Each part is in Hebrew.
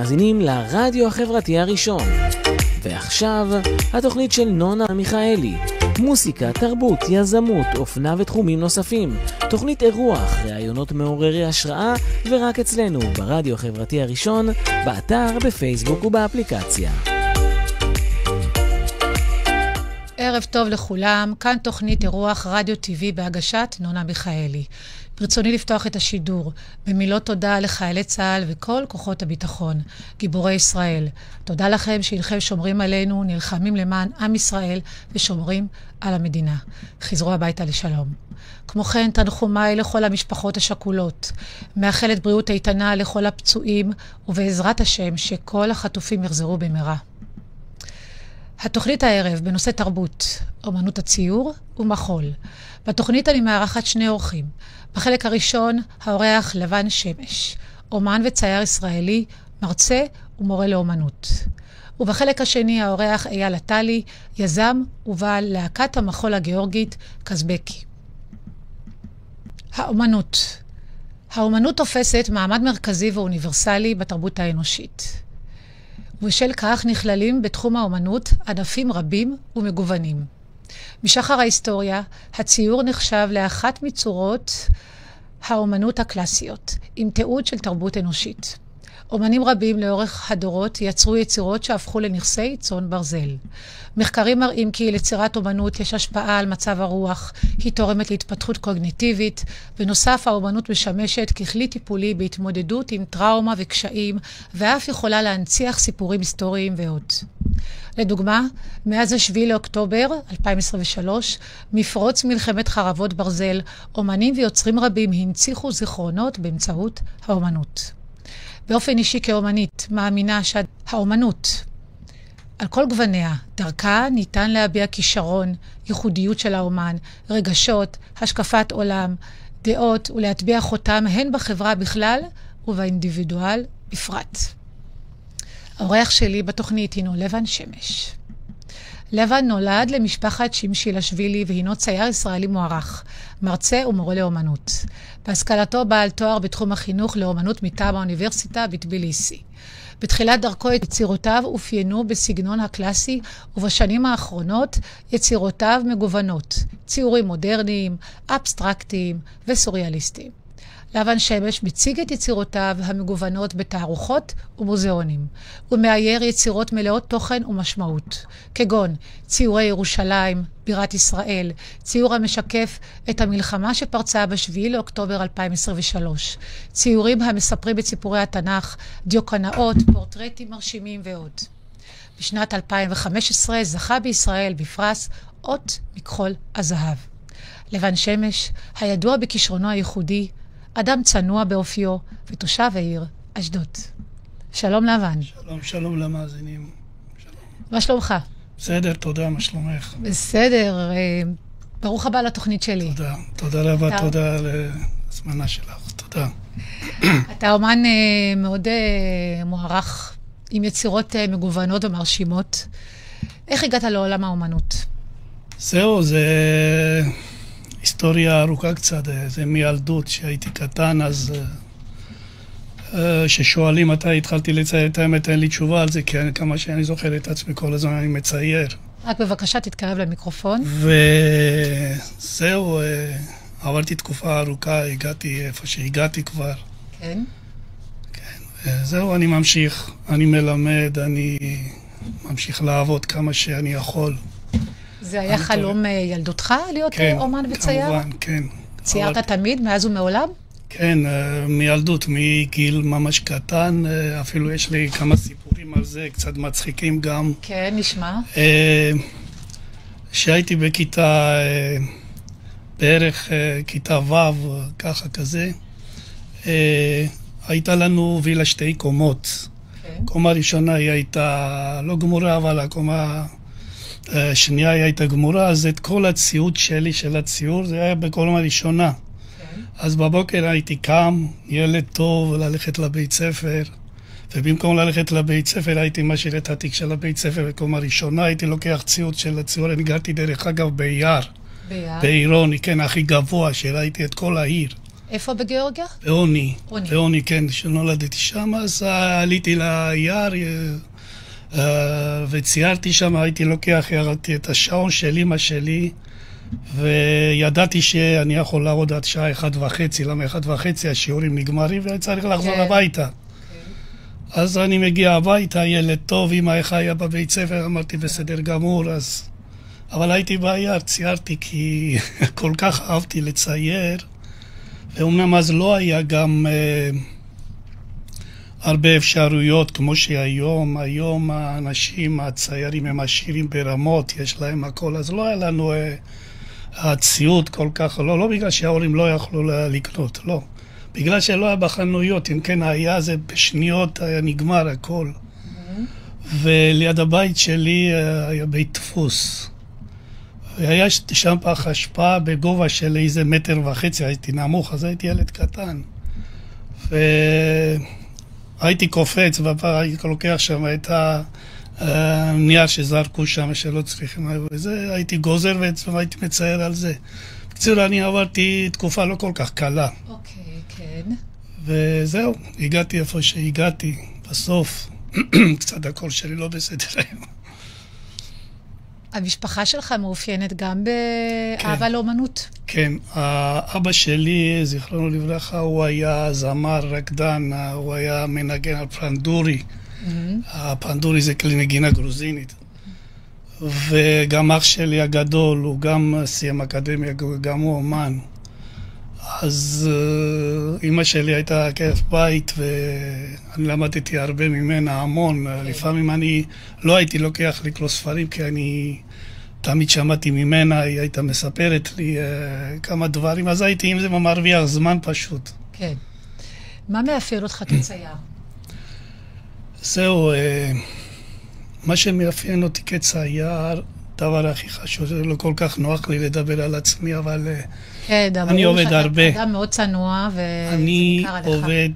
מאזינים לרדיו החברתי הראשון. ועכשיו, התוכנית של נונה מיכאלי. מוסיקה, תרבות, יזמות, אופנה ותחומים נוספים. תוכנית אירוח, ראיונות מעוררי השראה, ורק אצלנו, ברדיו החברתי הראשון, באתר, בפייסבוק ובאפליקציה. ערב טוב לכולם, כאן תוכנית אירוח רדיו טבעי בהגשת נונה מיכאלי. ברצוני לפתוח את השידור במילות תודה לחיילי צה"ל וכל כוחות הביטחון, גיבורי ישראל. תודה לכם שהנכם שומרים עלינו, נלחמים למען עם ישראל ושומרים על המדינה. חזרו הביתה לשלום. כמו כן, תנחומיי לכל המשפחות השכולות. מאחלת בריאות איתנה לכל הפצועים, ובעזרת השם שכל החטופים יחזרו במהרה. התוכנית הערב בנושא תרבות, אומנות הציור ומחול. בתוכנית אני מארחת שני אורחים. בחלק הראשון, האורח לבן שמש, אומן וצייר ישראלי, מרצה ומורה לאומנות. ובחלק השני, האורח אייל עטלי, יזם ובעל להקת המחול הגיאורגית קזבקי. האומנות תופסת מעמד מרכזי ואוניברסלי בתרבות האנושית. ובשל כך נכללים בתחום האומנות ענפים רבים ומגוונים. משחר ההיסטוריה, הציור נחשב לאחת מצורות האומנות הקלאסיות, עם תיעוד של תרבות אנושית. אומנים רבים לאורך הדורות יצרו יצירות שהפכו לנכסי צאן ברזל. מחקרים מראים כי ליצירת אומנות יש השפעה על מצב הרוח, היא תורמת להתפתחות קוגניטיבית, בנוסף האומנות משמשת ככלי טיפולי בהתמודדות עם טראומה וקשיים, ואף יכולה להנציח סיפורים היסטוריים ועוד. לדוגמה, מאז 7 לאוקטובר 2023, מפרוץ מלחמת חרבות ברזל, אומנים ויוצרים רבים הנציחו זיכרונות באמצעות האומנות. באופן אישי כאומנית, מאמינה שהאומנות, על כל גווניה, דרכה ניתן להביע כישרון, ייחודיות של האומן, רגשות, השקפת עולם, דעות ולהטביע חותם הן בחברה בכלל ובאינדיבידואל בפרט. האורח שלי בתוכנית הינו לבן שמש. לבן נולד למשפחת שמשילשווילי והינו צייר ישראלי מוערך, מרצה ומורה לאומנות. בהשכלתו בעל תואר בתחום החינוך לאומנות מטעם האוניברסיטה בטביליסי. בתחילת דרכו יצירותיו אופיינו בסגנון הקלאסי, ובשנים האחרונות יצירותיו מגוונות, ציורים מודרניים, אבסטרקטיים וסוריאליסטיים. לבן שמש מציג את יצירותיו המגוונות בתערוכות ומוזיאונים. הוא מאייר יצירות מלאות תוכן ומשמעות, כגון ציורי ירושלים, בירת ישראל, ציור המשקף את המלחמה שפרצה ב7 לאוקטובר 2023, ציורים המספרים את סיפורי התנ"ך, דיוקנאות, פורטרטים מרשימים ועוד. בשנת 2015 זכה בישראל בפרס אות מכחול הזהב. לבן שמש, הידוע בכישרונו הייחודי, אדם צנוע באופיו ותושב העיר אשדוד. שלום לבן. שלום למאזינים. שלום. מה שלומך? בסדר, תודה, מה שלומך? בסדר, ברוך הבא לתוכנית שלי. תודה רבה, תודה על הזמנה שלך, תודה. אתה אומן מאוד מוערך, עם יצירות מגוונות ומרשימות. איך הגעת לעולם האומנות? זהו, זה היסטוריה ארוכה קצת, זה מילדות שהייתי קטן, אז ששואלים מתי התחלתי לצייר את האמת, אין לי תשובה על זה, כי כמה שאני זוכר את עצמי כל הזמן אני מצייר. רק בבקשה תתקרב למיקרופון. וזהו, עברתי תקופה ארוכה, הגעתי איפה שהגעתי כבר. כן. כן, זהו, אני ממשיך, אני מלמד, אני ממשיך לעבוד כמה שאני יכול. זה היה חלום ילדותך להיות אומן וצייר? כמובן, כן. ציירת תמיד, מאז ומעולם? כן, מילדות, מגיל ממש קטן, אפילו יש לי כמה סיפורים על זה, קצת מצחיקים גם. כן, נשמע. שהייתי בכיתה, בערך כיתה ו', ככה כזה, הייתה לנו וילה 2 קומות. קומה ראשונה היא הייתה לא גמורה, אבל הקומה שנייה היא הייתה גמורה, אז את כל הציוד שלי, של הציור, זה היה בקומה ראשונה. אז בבוקר הייתי קם, ילד טוב, ללכת לבית ספר, ובמקום ללכת לבית ספר הייתי משאיר את התיק של הבית ספר בקומה ראשונה, הייתי לוקח ציוד של הציור, אני גרתי דרך אגב ביער, בעירוני, כן, הכי גבוה, שראיתי את כל העיר. איפה בגיאורגיה? בעוני. בעוני, כן, שנולדתי שם, אז עליתי ליער וציירתי שם, הייתי לוקח, ירדתי את השעון של אמא שלי, וידעתי שאני יכול לעבוד עד שעה 1:30, למה 1:30 השיעורים נגמרים ואני צריך לחזור הביתה. אז אני מגיע הביתה, ילד טוב, אמא איך היה בבית ספר, אמרתי בסדר גמור, אז... אבל הייתי ביער, ציירתי כי כל כך אהבתי לצייר, ואומנם אז לא היה גם הרבה אפשרויות כמו שהיום. היום האנשים, הציירים הם עשירים ברמות, יש להם הכל, אז לא היה לנו הציוד כל כך, לא בגלל שההורים לא יכלו לקנות, לא. בגלל שלא היה בחנויות, אם כן היה, זה בשניות היה נגמר הכל. וליד הבית שלי היה בית דפוס. והיה שם פח אשפה בגובה של איזה 1.5 מטר, הייתי נמוך, אז הייתי ילד קטן. והייתי קופץ, והייתי לוקח שם את הנייר שזרקו שם, שלא צריכים, וזה, הייתי גוזר והייתי מצייר על זה. בקצור, אני עברתי תקופה לא כל כך קלה. אוקיי, כן. וזהו, הגעתי איפה שהגעתי, בסוף. קצת הקול שלי לא בסדר היום. המשפחה שלך מאופיינת גם באהבה לאומנות. כן, האבא שלי, זיכרונו לברכה, הוא היה זמר, רקדן, הוא היה מנגן על פנדורי. הפנדורי זה כלי נגינה גרוזינית. וגם אח שלי הגדול, הוא גם סיים אקדמיה, גם הוא אומן. אז אמא שלי הייתה עקרת בית, ואני למדתי הרבה ממנה, המון. לפעמים אני לא הייתי לוקח לקרוא ספרים, כי אני תמיד שמעתי ממנה, היא הייתה מספרת לי כמה דברים, אז הייתי עם זה מרוויח זמן פשוט. כן. מה מאפיין אותך כצייר? זהו, מה שמאפיין אותי כצייר, דבר הכי חשוב, זה לא כל כך נוח לי לדבר על עצמי, אבל אני עובד הרבה. אתה אדם מאוד צנוע, וזה ניכר עליך. אני עובד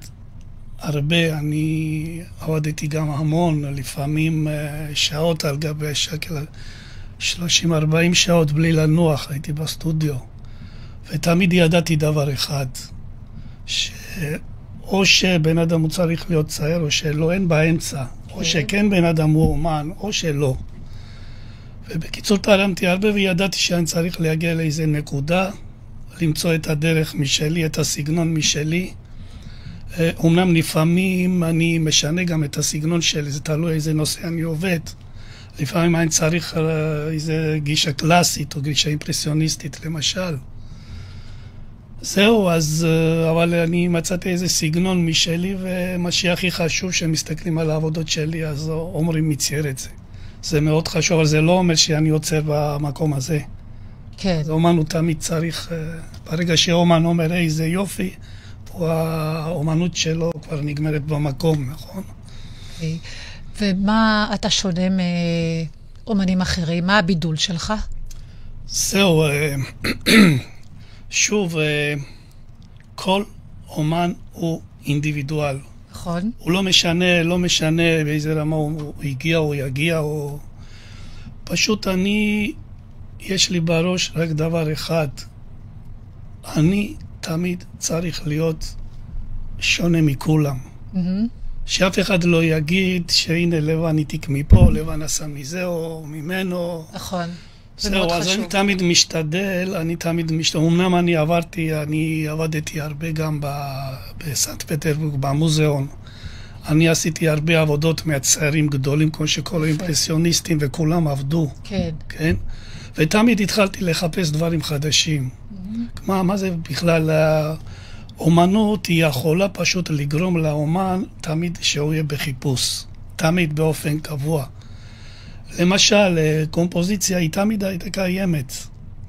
הרבה, אני עבדתי גם המון, לפעמים שעות על גבי שקל, 30-40 שעות בלי לנוח, הייתי בסטודיו. ותמיד ידעתי דבר אחד, או שבן אדם הוא צריך להיות צייר, או שלא, אין באמצע. או שכן בן אדם הוא אומן, או שלא. ובקיצור תרמתי הרבה וידעתי שאני צריך להגיע לאיזה נקודה, למצוא את הדרך משלי, את הסגנון משלי. אומנם לפעמים אני משנה גם את הסגנון שלי, זה תלוי איזה נושא אני עובד. לפעמים אני צריך איזה גישה קלאסית או גישה אימפרסיוניסטית למשל. זהו, אז, אבל אני מצאתי איזה סגנון משלי, ומה שהכי חשוב שמסתכלים על העבודות שלי, אז אומרים מצייר את זה. זה מאוד חשוב, אבל זה לא אומר שאני עוצר במקום הזה. כן. אז אומן הוא תמיד צריך, ברגע שאומן אומר, היי, זה יופי, האומנות שלו כבר נגמרת במקום, נכון? ומה אתה שונה מאומנים אחרים? מה הבידול שלך? זהו, שוב, כל אומן הוא אינדיבידואל. נכון. הוא לא משנה באיזה רמה הוא הגיע או יגיע, או... פשוט יש לי בראש רק דבר אחד. אני תמיד צריך להיות שונה מכולם. שאף אחד לא יגיד שהנה לבן איתיק מפה, לבן עשה מזה או ממנו. נכון. זהו, אז אני תמיד משתדל, אמנם אני עבדתי הרבה גם בסנט פטרבורג, במוזיאון. אני עשיתי הרבה עבודות מהציירים גדולים, כמו שכל האימפרסיוניסטים וכולם עבדו. כן. כן? ותמיד התחלתי לחפש דברים חדשים. מה זה בכלל, האומנות היא יכולה פשוט לגרום לאומן תמיד שהוא יהיה בחיפוש. תמיד באופן קבוע. למשל, קומפוזיציה היא תמיד הייתה קיימת,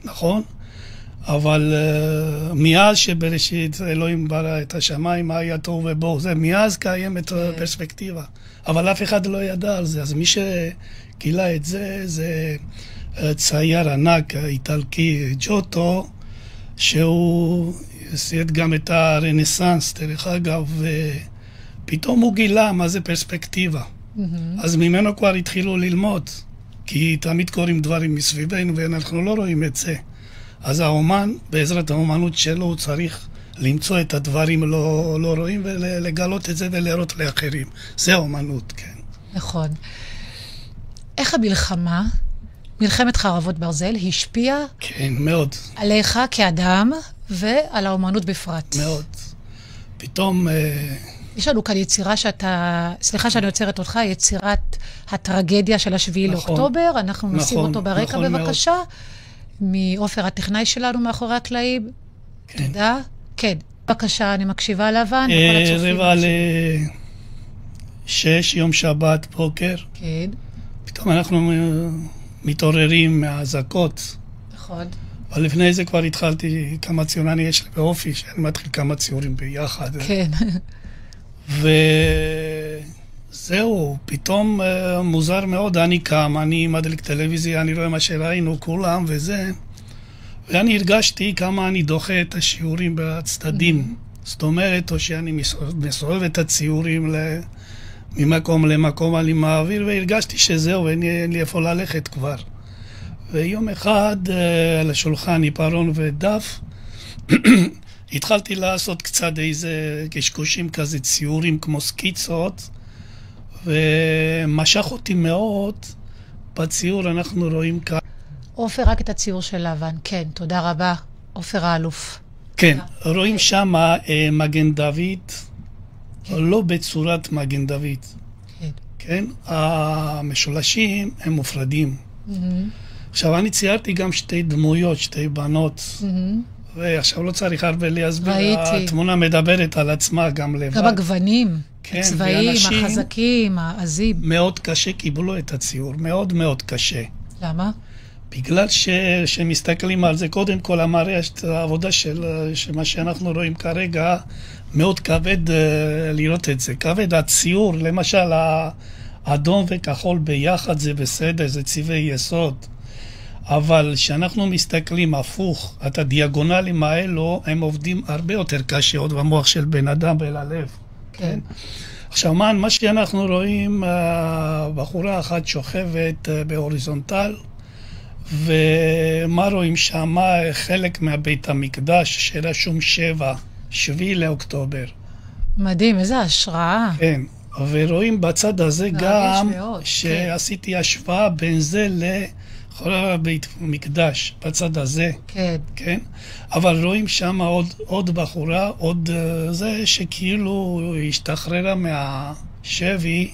נכון? אבל מאז שבראשית אלוהים ברא את השמיים, מה היה טוב ובואו, זה מאז קיימת פרספקטיבה. אבל אף אחד לא ידע על זה, אז מי שגילה את זה, זה צייר ענק איטלקי, ג'וטו, שהוא סייד גם את הרנסנס, דרך אגב, ופתאום הוא גילה מה זה פרספקטיבה. אז ממנו כבר התחילו ללמוד, כי תמיד קוראים דברים מסביבנו ואנחנו לא רואים את זה. אז האומן, בעזרת האומנות שלו, הוא צריך למצוא את הדברים לא רואים ולגלות את זה ולראות לאחרים. זה האומנות, כן. נכון. איך המלחמה, מלחמת חרבות ברזל, השפיעה כן, מאוד. עליך כאדם ועל האומנות בפרט? מאוד. פתאום... יש לנו כאן יצירה שאתה, סליחה שאני עוצרת אותך, יצירת הטרגדיה של השביעי לאוקטובר. אנחנו נשים אותו ברקע בבקשה. מעופר הטכנאי שלנו מאחורי הקלעים. תודה. כן, בבקשה, אני מקשיבה לבן. 5:45, יום שבת, בוקר. כן. פתאום אנחנו מתעוררים מהאזעקות. נכון. אבל לפני זה כבר התחלתי כמה ציורים, אני יש לי באופי, שאני מתחיל כמה ציורים ביחד. כן. וזהו, פתאום מוזר מאוד, אני קם, אני מדליק טלוויזיה, אני רואה מה שראינו כולם וזה, ואני הרגשתי כמה אני דוחה את השיעורים בצדדים. זאת אומרת, או שאני מסובב את הציורים ממקום למקום, אני מעביר, והרגשתי שזהו, אין לי איפה ללכת כבר. ויום אחד על השולחן עיפרון ודף, התחלתי לעשות קצת איזה קשקושים כזה, ציורים כמו סקיצות, ומשך אותי מאוד. בציור אנחנו רואים כאן. עופר, רק את הציור של לבן. כן, תודה רבה. עופר האלוף. כן, רואים שם מגן דוד, לא בצורת מגן דוד. כן, המשולשים הם מופרדים. עכשיו, אני ציירתי גם שתי דמויות, שתי בנות. ועכשיו לא צריך הרבה להסביר, התמונה מדברת על עצמה גם לבד. גם הגוונים, הצבעים, החזקים, העזים. מאוד קשה קיבלו את הציור, מאוד מאוד קשה. למה? בגלל שמסתכלים על זה, קודם כל המראה, העבודה של מה שאנחנו רואים כרגע, מאוד כבד לראות את זה. כבד הציור, למשל האדום וכחול ביחד זה בסדר, זה צבעי יסוד. אבל כשאנחנו מסתכלים הפוך, את הדיאגונלים האלו, הם עובדים הרבה יותר קשה עוד במוח של בן אדם וללב. כן. עכשיו, מה שאנחנו רואים, בחורה אחת שוכבת בהוריזונטל, ומה רואים שם? חלק מהבית המקדש שרשום 7 לאוקטובר. מדהים, איזה השראה. כן, ורואים בצד הזה גם שעשיתי השוואה בין זה חולה בית מקדש, בצד הזה. כן. כן? אבל רואים שם עוד בחורה, עוד זה שכאילו השתחררה מהשבי,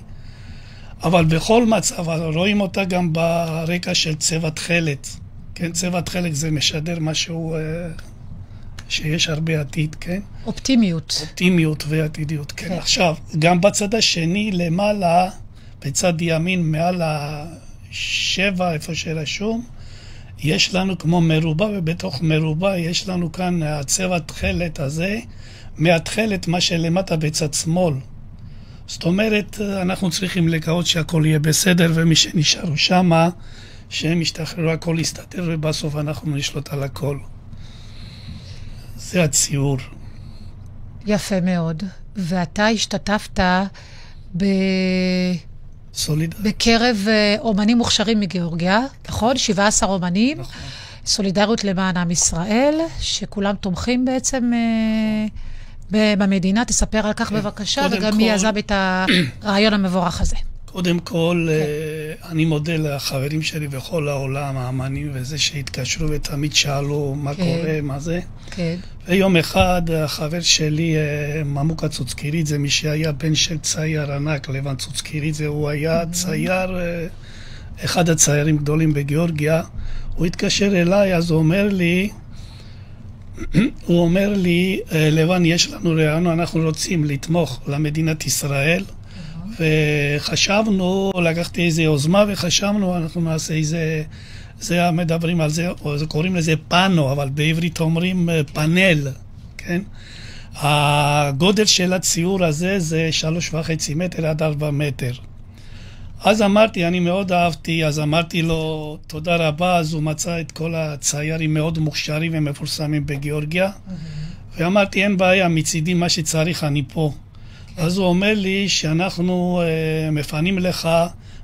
אבל בכל מצב, רואים אותה גם ברקע של צבע תכלת. כן, צבע תכלת זה משדר משהו שיש הרבה עתיד, כן? אופטימיות. אופטימיות ועתידיות, כן. כן. עכשיו, גם בצד השני, למעלה, בצד ימין, מעל 7, איפה שרשום, יש לנו כמו מרובע, ובתוך מרובע יש לנו כאן הצבע תכלת הזה, מהתכלת מה שלמטה בצד שמאל. זאת אומרת, אנחנו צריכים לקוות שהכל יהיה בסדר, ומי שנשארו שמה, שהם ישתחררו, הכל יסתדר, ובסוף אנחנו נשלוט על הכל. זה הציור. יפה מאוד. ואתה השתתפת בקרב אומנים מוכשרים מגיאורגיה, נכון? 17 אומנים. נכון. סולידריות למען עם ישראל, שכולם תומכים בעצם במדינה. תספר על כך בבקשה, וגם מי עזב את הרעיון המבורך הזה. קודם כל, אני מודה לחברים שלי בכל העולם, האמנים וזה שהתקשרו ותמיד שאלו מה קורה, מה זה. כן. ויום אחד, החבר שלי, ממוקה צוצקירידזה, זה מי שהיה בן של צייר ענק, לבן צוצקירידזה, הוא היה צייר, אחד הציירים גדולים בגיאורגיה. הוא התקשר אליי, אז הוא אומר לי, לבן, יש לנו רעיון, אנחנו רוצים לתמוך למדינת ישראל, וחשבנו, לקחתי איזה יוזמה וחשבנו, אנחנו נעשה איזה, זה מדברים על זה, קוראים לזה פאנו, אבל בעברית אומרים פאנל, כן? הגודל של הציור הזה זה 3.5 מטר עד 4 מטר. אז אמרתי, אני מאוד אהבתי, אז אמרתי לו, תודה רבה, אז הוא מצא את כל הציירים מאוד מוכשרים ומפורסמים בגיאורגיה, ואמרתי, אין בעיה, מצידי מה שצריך, אני פה. אז הוא אומר לי שאנחנו מפנים לך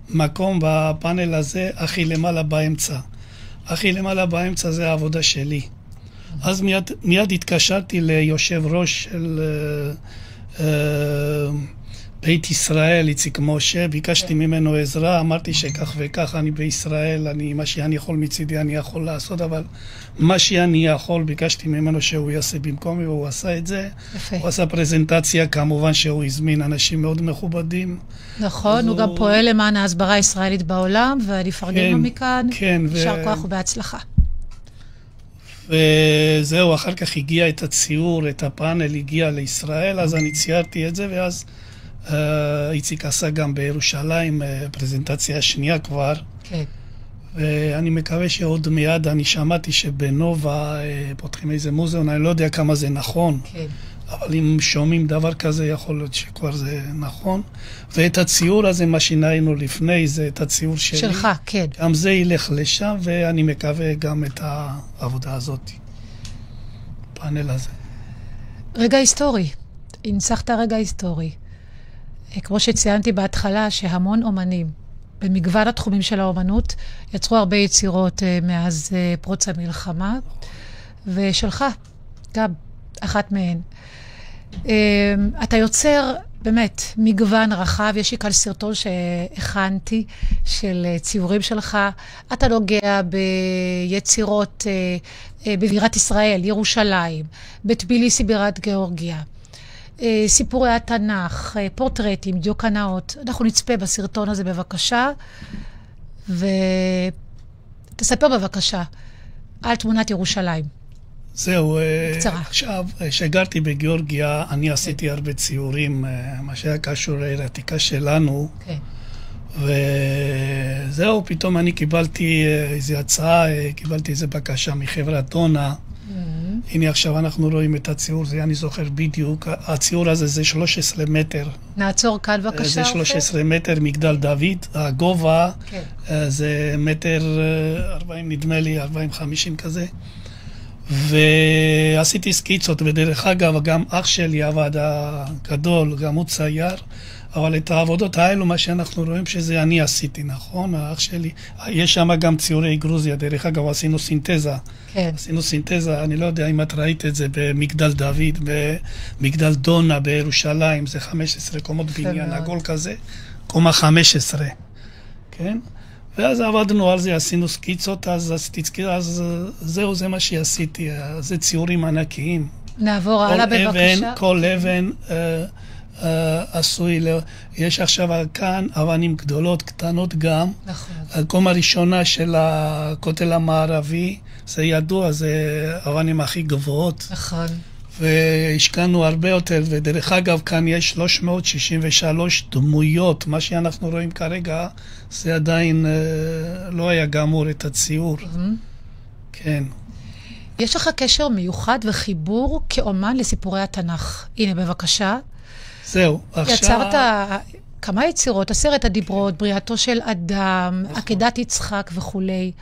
מקום בפאנל הזה, הכי למעלה באמצע. הכי למעלה באמצע זה העבודה שלי. אז מיד התקשרתי ליושב ראש של בית ישראל, איציק משה, ביקשתי ממנו עזרה, אמרתי שכך וכך אני בישראל, מה שאני יכול מצידי אני יכול לעשות, אבל מה שאני יכול, ביקשתי ממנו שהוא יעשה במקומי, והוא עשה את זה. יפה. הוא עשה פרזנטציה, כמובן שהוא הזמין אנשים מאוד מכובדים. נכון, הוא גם פועל למען ההסברה הישראלית בעולם, ואני אפרגן לו מכאן. כן, יישר כוח ובהצלחה. וזהו, אחר כך הגיע את הציור, את הפאנל הגיע לישראל, אז אני ציירתי את זה, ואז איציק עשה גם בירושלים פרזנטציה שנייה כבר. כן. ואני מקווה שעוד מיד, אני שמעתי שבנובה פותחים איזה מוזיאון, אני לא יודע כמה זה נכון. כן. אבל אם שומעים דבר כזה, יכול להיות שכבר זה נכון. ואת הציור הזה, מה שנראינו לפני, זה את הציור שלי. שלך, כן. גם זה ילך לשם, ואני מקווה גם את העבודה הזאת. פאנל הזה. רגע היסטורי. הנצחת רגע היסטורי. כמו שציינתי בהתחלה, שהמון אומנים, במגוון התחומים של האומנות, יצרו הרבה יצירות מאז פרוץ המלחמה, ושלך, גם אחת מהן. אתה יוצר באמת מגוון רחב, יש לי כאן סרטון שהכנתי של ציורים שלך, אתה נוגע ביצירות בבירת ישראל, ירושלים, בטביליסי בירת גיאורגיה, סיפורי התנ"ך, פורטרטים, דיוקנאות. אנחנו נצפה בסרטון הזה בבקשה, ותספר בבקשה על תמונת ירושלים. זהו, קצרה. עכשיו, כשגרתי בגיאורגיה, אני עשיתי הרבה ציורים, מה שהיה קשור לעיר העתיקה שלנו, וזהו, פתאום אני קיבלתי איזו הצעה, קיבלתי איזו בקשה מחברת דונה. הנה עכשיו אנחנו רואים את הציור, זה אני זוכר בדיוק, הציור הזה זה 13 מטר. נעצור כאן בבקשה. זה 13 מטר, מגדל דוד, הגובה זה מטר 40 נדמה לי, 40-50 כזה. ועשיתי סקיצות, ודרך אגב גם אח שלי עבד הגדול, גם הוא צייר, אבל את העבודות האלו, מה שאנחנו רואים שזה אני עשיתי, נכון? האח שלי, יש שם גם ציורי גרוזיה, דרך אגב עשינו סינתזה. כן. עשינו סינתזה, אני לא יודע אם את ראית את זה במגדל דוד, במגדל דונה בירושלים, זה 15 קומות בניין, עגול כזה, קומה 15, כן? ואז עבדנו על זה, עשינו סקיצות, אז עשיתי סקיצות, אז זהו, זה מה שעשיתי, זה ציורים ענקיים. נעבור הלאה בבקשה. כל אבן עשוי, יש עכשיו כאן אבנים גדולות, קטנות גם. נכון. הקומה הראשונה של הכותל המערבי, זה ידוע, זה אבנים הכי גבוהות. נכון. והשקענו הרבה יותר, ודרך אגב כאן יש 363 דמויות, מה שאנחנו רואים כרגע זה עדיין לא היה גמור את הציור. כן. יש לך קשר מיוחד וחיבור כאומן לסיפורי התנ"ך. הנה בבקשה. זהו, עכשיו... יצרת כמה יצירות, 10 הדיברות, בריאתו של אדם, עקדת יצחק וכולי.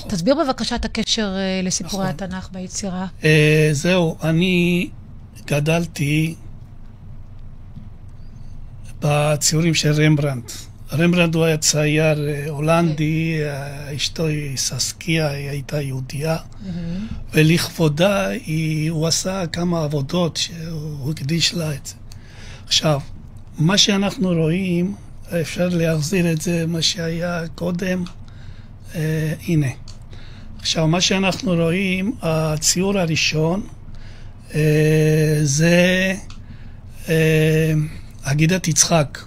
תסביר בבקשה את הקשר לסיפורי התנ"ך ביצירה. זהו, אני גדלתי בציורים של רמברנדט. רמברנדט הוא היה צייר הולנדי, אשתו היא ססקיה, היא הייתה יהודייה, ולכבודה הוא עשה כמה עבודות שהוא הקדיש לה את זה. עכשיו, מה שאנחנו רואים, אפשר להחזיר את זה, מה שהיה קודם, הנה. עכשיו, מה שאנחנו רואים, הציור הראשון, זה עקדת יצחק.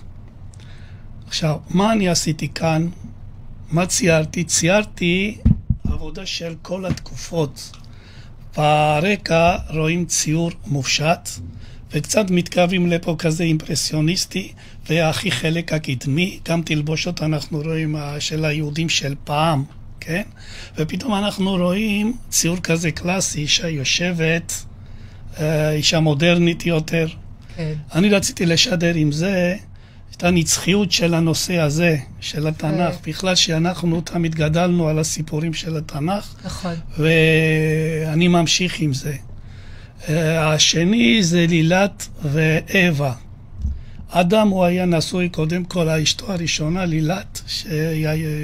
עכשיו, מה אני עשיתי כאן? מה ציירתי? ציירתי עבודה של כל התקופות. ברקע רואים ציור מופשט, וקצת מתקרבים לפה כזה אימפרסיוניסטי, והכי חלק הקדמי, גם תלבושות אנחנו רואים של היהודים של פעם, כן? ופתאום אנחנו רואים ציור כזה קלאסי, אישה יושבת, אישה מודרנית יותר. כן. אני רציתי לשדר עם זה את הנצחיות של הנושא הזה, של התנ"ך. בכלל שאנחנו תמיד גדלנו על הסיפורים של התנ"ך, נכון. ואני ממשיך עם זה. השני זה לילת ואווה. אדם הוא היה נשוי קודם כל, האשתו הראשונה לילת,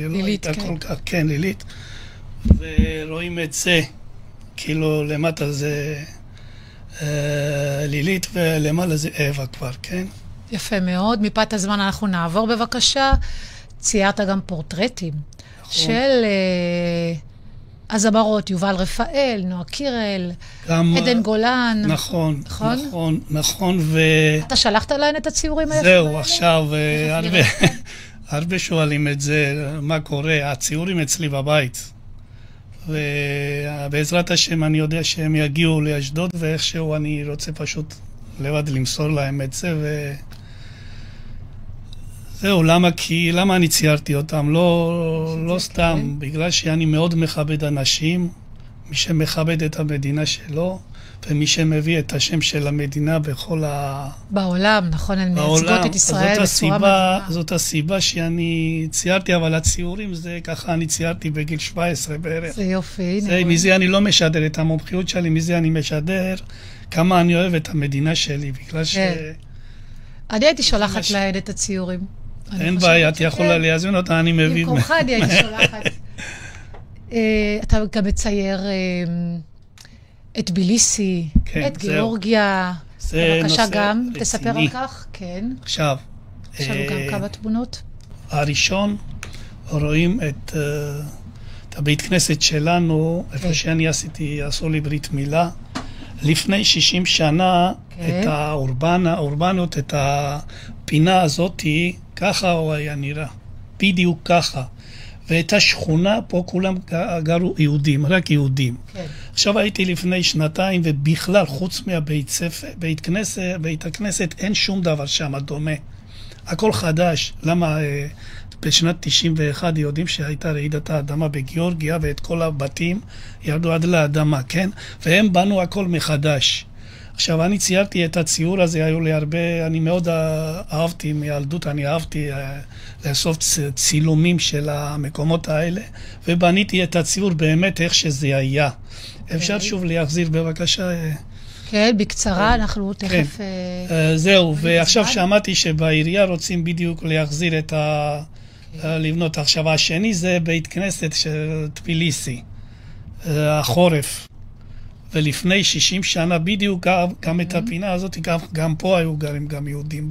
לילית, כן. כל כך, כן, לילית. ורואים את זה, כאילו למטה זה לילית ולמעלה זה אווה כבר, כן? יפה מאוד. מפאת הזמן אנחנו נעבור בבקשה. ציירת גם פורטרטים של הזמרות, יובל רפאל, נועה קירל, עדן גולן. נכון, נכון, נכון. אתה שלחת להן את הציורים היפים? זהו, עכשיו הרבה שואלים את זה, מה קורה, הציורים אצלי בבית. ובעזרת השם אני יודע שהם יגיעו לאשדוד, ואיכשהו אני רוצה פשוט לבד למסור להם את זה, זהו, למה אני ציירתי אותם? לא סתם, בגלל שאני מאוד מכבד אנשים, מי שמכבד את המדינה שלו, ומי שמביא את השם של המדינה בכל בעולם, נכון, הן מייצגות את ישראל בצורה מדהימה. זאת הסיבה שאני ציירתי, אבל הציורים זה ככה, אני ציירתי בגיל 17 בערך. זה יופי. מזה אני לא משדר את המומחיות שלי, מזה אני משדר כמה אני אוהב את המדינה שלי, בגלל אני הייתי שולחת להן את הציורים. אין בעיה, את יכולה להזמין אותה, אני מביא. במקומך אני הייתי שולחת. אתה גם מצייר את ביליסי, את גיאורגיה. בבקשה גם, תספר על כך, כן. עכשיו. יש לנו גם כמה תמונות. הראשון, רואים את הבית כנסת שלנו, איפה שאני עשו לי ברית מילה. לפני 60 שנה, את האורבנות, את הפינה הזאת, ככה הוא היה נראה, בדיוק ככה. ואת השכונה פה כולם גרו יהודים, רק יהודים. עכשיו הייתי לפני שנתיים, ובכלל חוץ מהבית ספר, בית הכנסת, אין שום דבר שם דומה. הכל חדש. למה בשנת 91 יודעים שהייתה רעידת האדמה בגיאורגיה, ואת כל הבתים ירדו עד לאדמה, כן? והם בנו הכל מחדש. עכשיו, אני ציירתי את הציור הזה, היו לי הרבה, אני מאוד אהבתי מילדות, אני אהבתי לאסוף צילומים של המקומות האלה, ובניתי את הציור באמת איך שזה היה. אפשר שוב להחזיר בבקשה? כן, בקצרה, אנחנו תכף... זהו, ועכשיו שמעתי שבעירייה רוצים בדיוק להחזיר את לבנות. עכשיו, השני זה בית כנסת של טביליסי, החורף. ולפני 60 שנה בדיוק גם את הפינה הזאת, גם פה היו גרים גם יהודים,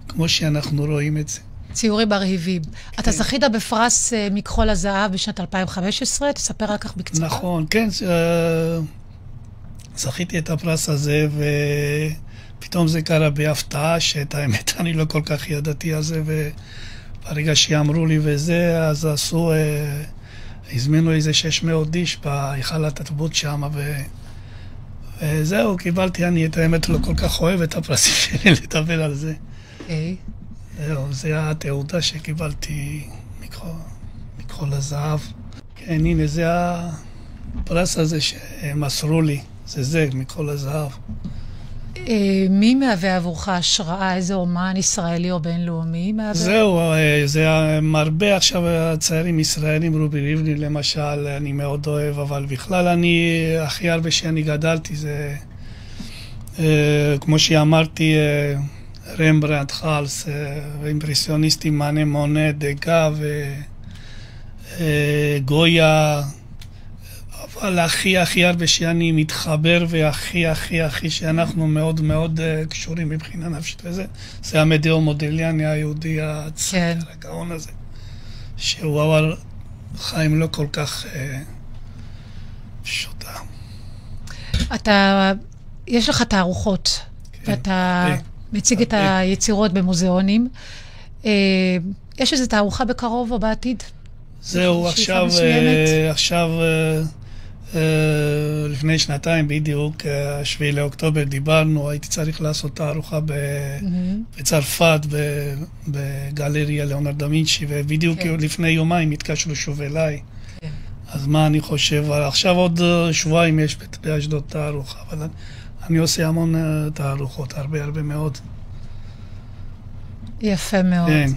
כמו שאנחנו רואים את זה. ציורים מרהיבים. אתה זכית בפרס מכחול הזהב בשנת 2015, תספר רק כך בקצרה. נכון, כן, זכיתי את הפרס הזה, ופתאום זה קרה בהפתעה, שאת האמת אני לא כל כך ידעתי על זה, וברגע שאמרו לי וזה, אז עשו... הזמינו איזה 600 איש בהיכל התרבות שם, וזהו, קיבלתי, אני את האמת לא כל כך אוהב את הפרסים שלי לדבר על זה. זהו, זה התעודה שקיבלתי מכחול הזהב. כן, הנה, זה הפרס הזה שמסרו לי, זה מכחול הזהב. מי מהווה עבורך השראה? איזה אומן ישראלי או בינלאומי מהווה? זהו, זה מרבה עכשיו הצעירים ישראלים, רובי ריבלין למשל, אני מאוד אוהב, אבל בכלל אני, הכי הרבה שאני גדלתי זה, כמו שאמרתי, רמברנדט, חלס, אימפרסיוניסטים, מאנה, מונה, דגה וגויה, אבל הכי הרבה שאני מתחבר, והכי שאנחנו מאוד מאוד קשורים מבחינה נפשית וזה, זה המדיאו מודיליאני היהודי הצעיר, הגאון הזה, שהוא עבר חיים לא כל כך פשוטה. יש לך תערוכות, ואתה מציג את היצירות במוזיאונים. יש איזו תערוכה בקרוב או בעתיד? זהו, עכשיו לפני שנתיים בדיוק, 7 לאוקטובר דיברנו, הייתי צריך לעשות תערוכה בצרפת, בגלריה ליאונרד דה וינצ'י, ובדיוק לפני יומיים התקשרו שוב אליי. אז מה אני חושב? עכשיו עוד שבועיים יש באשדוד תערוכה, אבל אני עושה המון תערוכות, הרבה מאוד. יפה מאוד. כן.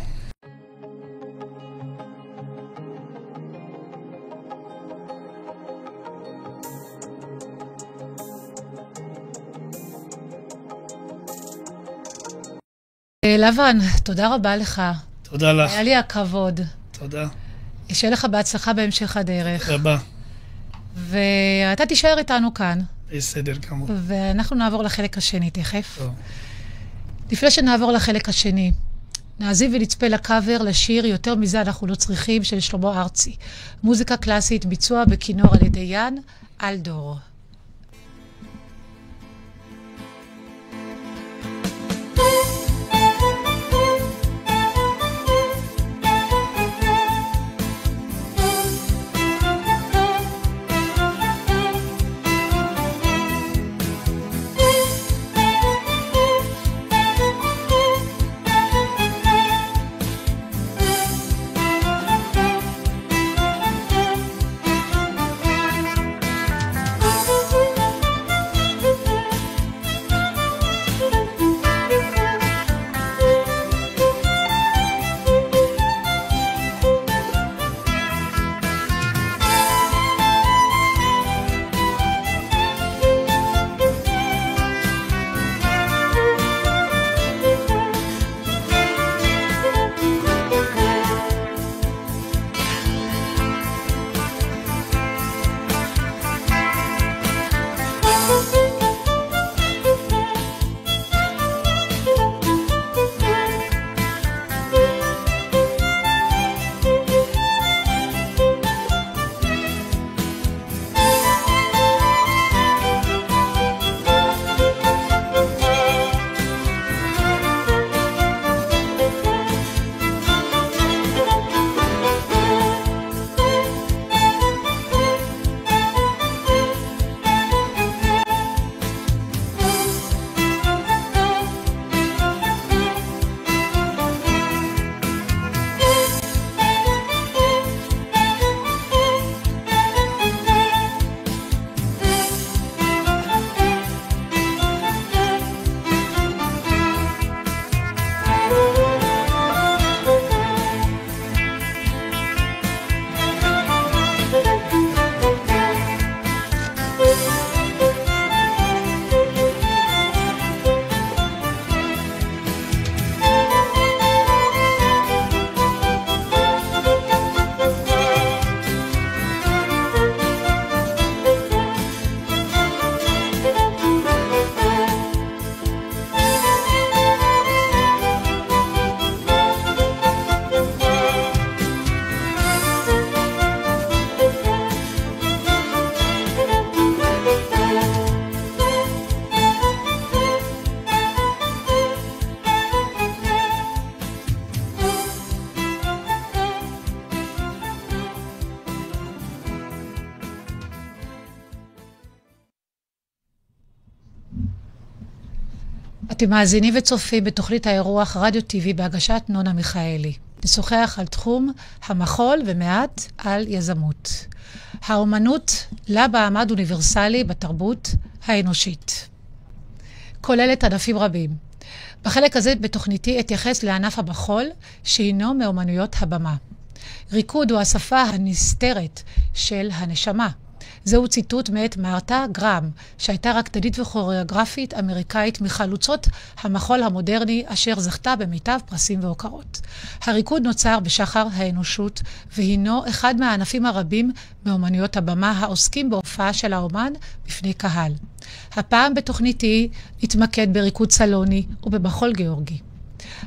לבן, תודה רבה לך. תודה לך. היה לי הכבוד. תודה. שיהיה לך בהצלחה בהמשך הדרך. תודה רבה. ואתה תישאר איתנו כאן. בסדר כמובן. ואנחנו נעבור לחלק השני תכף. טוב. לפני שנעבור לחלק השני, נעזיב ונצפה לקאבר לשיר יותר מזה אנחנו לא צריכים של שלמה ארצי. מוזיקה קלאסית, ביצוע בכינור על ידי יאן אלדור. אתם מאזינים וצופים בתוכנית האירוח רדיו טבעי בהגשת נונה מיכאלי. נשוחח על תחום המחול ומעט על יזמות. האומנות לה מעמד אוניברסלי בתרבות האנושית. כוללת ענפים רבים. בחלק הזה בתוכניתי אתייחס לענף המחול, שהינו מאומנויות הבמה. ריקוד הוא השפה הנסתרת של הנשמה. זהו ציטוט מאת מרתה גרם, שהייתה רקדנית וכוריאוגרפית אמריקאית מחלוצות המחול המודרני, אשר זכתה במיטב פרסים והוקרות. הריקוד נוצר בשחר האנושות, והינו אחד מהענפים הרבים מאומנויות הבמה העוסקים בהופעה של האומן בפני קהל. הפעם בתוכניתי נתמקד בריקוד סלוני ובמחול גיאורגי.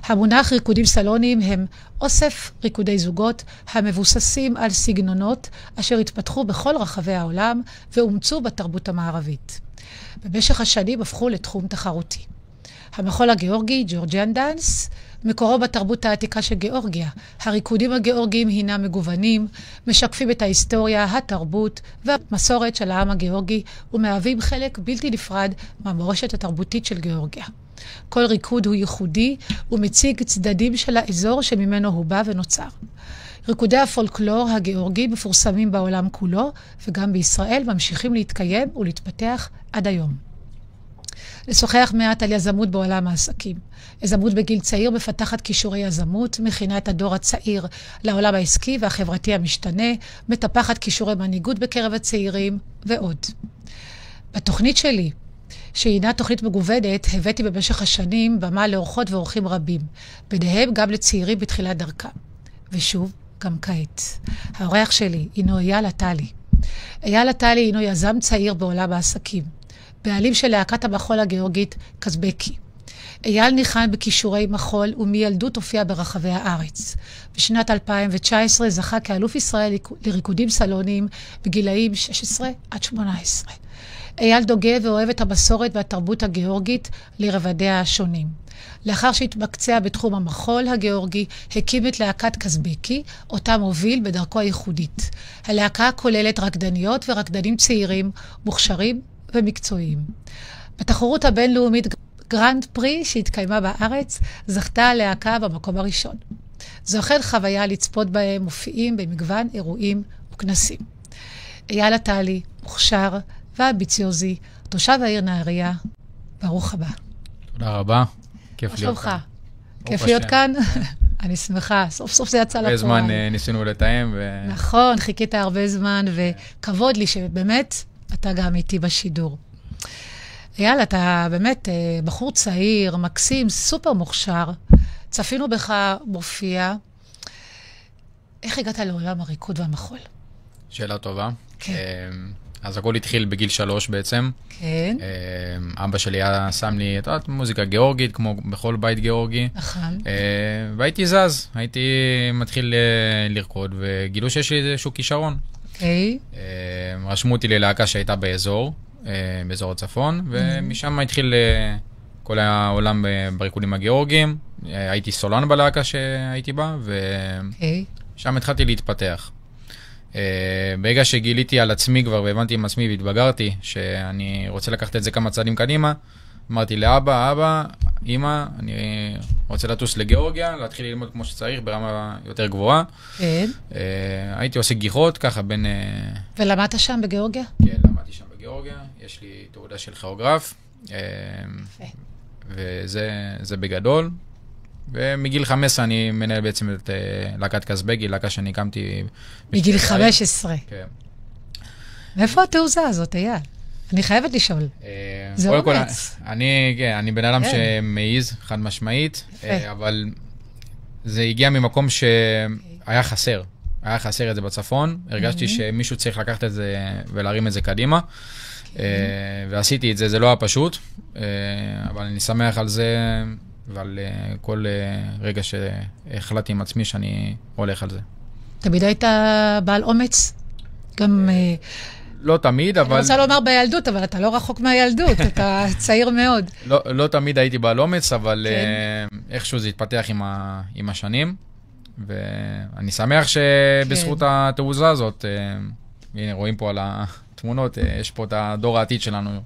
המונח ריקודים סלוניים הם אוסף ריקודי זוגות המבוססים על סגנונות אשר התפתחו בכל רחבי העולם ואומצו בתרבות המערבית. במשך השנים הפכו לתחום תחרותי. המחול הגיאורגי, ג'ורג'יאן דאנס, מקורו בתרבות העתיקה של גיאורגיה. הריקודים הגיאורגיים הינם מגוונים, משקפים את ההיסטוריה, התרבות והמסורת של העם הגיאורגי ומהווים חלק בלתי נפרד מהמורשת התרבותית של גיאורגיה. כל ריקוד הוא ייחודי ומציג צדדים של האזור שממנו הוא בא ונוצר. ריקודי הפולקלור הגיאורגי מפורסמים בעולם כולו, וגם בישראל ממשיכים להתקיים ולהתפתח עד היום. לשוחח מעט על יזמות בעולם העסקים. יזמות בגיל צעיר מפתחת כישורי יזמות, מכינה את הדור הצעיר לעולם העסקי והחברתי המשתנה, מטפחת כישורי מנהיגות בקרב הצעירים ועוד. בתוכנית שלי, שהינה תוכנית מגוונת, הבאתי במשך השנים במה לאורחות ואורחים רבים, ביניהם גם לצעירים בתחילת דרכם. ושוב, גם כעת. האורח שלי הינו אייל עטלי. אייל עטלי הינו יזם צעיר בעולם העסקים, בעלים של להקת המחול הגיאורגית קזבקי. אייל ניחן בכישורי מחול ומילדות הופיע ברחבי הארץ. בשנת 2019 זכה כאלוף ישראל לריקודים סלוניים בגילאים 16 עד 18. אייל דוגה ואוהב את המסורת והתרבות הגיאורגית לרבדיה השונים. לאחר שהתמקצע בתחום המחול הגיאורגי, הקים את להקת קזבקי, אותה מוביל בדרכו הייחודית. הלהקה כוללת רקדניות ורקדנים צעירים, מוכשרים ומקצועיים. בתחרות הבינלאומית גרנד פרי שהתקיימה בארץ, זכתה הלהקה במקום הראשון. זו אכן חוויה לצפות בהם מופיעים במגוון אירועים וכנסים. אייל עטלי, מוכשר ואמביציוזי, תושב העיר נהריה, ברוך הבא. תודה רבה, כיף להיות כאן. כיף להיות כאן? אני שמחה, סוף סוף זה יצא לפועל. הרבה זמן ניסינו לתאם. נכון, חיכית הרבה זמן, וכבוד לי שבאמת אתה גם איתי בשידור. אייל, אתה באמת בחור צעיר, מקסים, סופר מוכשר. צפינו בך מופיע. איך הגעת לעולם הריקוד והמחול? שאלה טובה. כן. אז הכל התחיל בגיל 3 בעצם. כן. אבא שלי היה שם לי את מוזיקה גיאורגית, כמו בכל בית גיאורגי. נכון. והייתי זז, הייתי מתחיל לרקוד, וגילו שיש לי איזשהו כישרון. אוקיי. רשמו אותי ללהקה שהייתה באזור הצפון, ומשם התחיל כל העולם בריקודים הגיאורגיים. הייתי סולן בלהקה שהייתי בה, ושם התחלתי להתפתח. ברגע שגיליתי על עצמי כבר והבנתי עם עצמי והתבגרתי שאני רוצה לקחת את זה כמה צעדים קדימה, אמרתי לאבא, אמא, אני רוצה לטוס לגיאורגיה, להתחיל ללמוד כמו שצריך ברמה יותר גבוהה. כן. הייתי עושה גיחות ככה בין... ולמדת שם בגיאורגיה? כן, למדתי שם בגיאורגיה, יש לי תעודה של כירוגרף, וזה בגדול. ומגיל 15 אני מנהל בעצם את להקת קזבקי, להקה שאני הקמתי... מגיל 15. כן. מאיפה התעוזה הזאת, אייל? אני חייבת לשאול. זה אומץ. אני בן אדם שמעיז, חד משמעית, אבל זה הגיע ממקום שהיה חסר. היה חסר את זה בצפון, הרגשתי שמישהו צריך לקחת את זה ולהרים את זה קדימה, ועשיתי את זה, זה לא היה פשוט, אבל אני שמח על זה, ועל כל רגע שהחלטתי עם עצמי שאני הולך על זה. תמיד היית בעל אומץ? גם... לא תמיד, אבל... אני רוצה לומר בילדות, אבל אתה לא רחוק מהילדות, אתה צעיר מאוד. לא תמיד הייתי בעל אומץ, אבל איכשהו זה התפתח עם השנים, ואני שמח שבזכות התעוזה הזאת, הנה רואים פה על התמונות, יש פה את הדור העתיד שלנו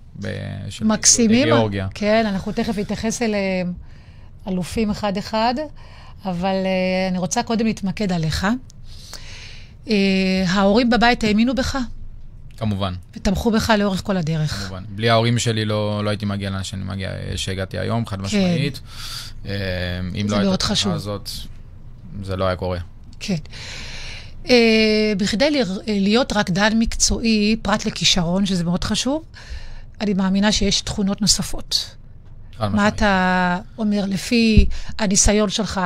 מקסימים, כן, אנחנו תכף נתייחס אליהם אלופים אחד-אחד, אבל אני רוצה קודם להתמקד עליך. ההורים בבית האמינו בך? כמובן. ותמכו בך לאורך כל הדרך. כמובן. בלי ההורים שלי לא הייתי מגיע לאן שאני מגיע, שהגעתי היום, חד משמעית. אם לא הייתה התמונה הזאת, זה לא היה קורה. כן. בכדי להיות רקדן מקצועי, פרט לכישרון, שזה מאוד חשוב, אני מאמינה שיש תכונות נוספות. מה אתה אומר, לפי הניסיון שלך,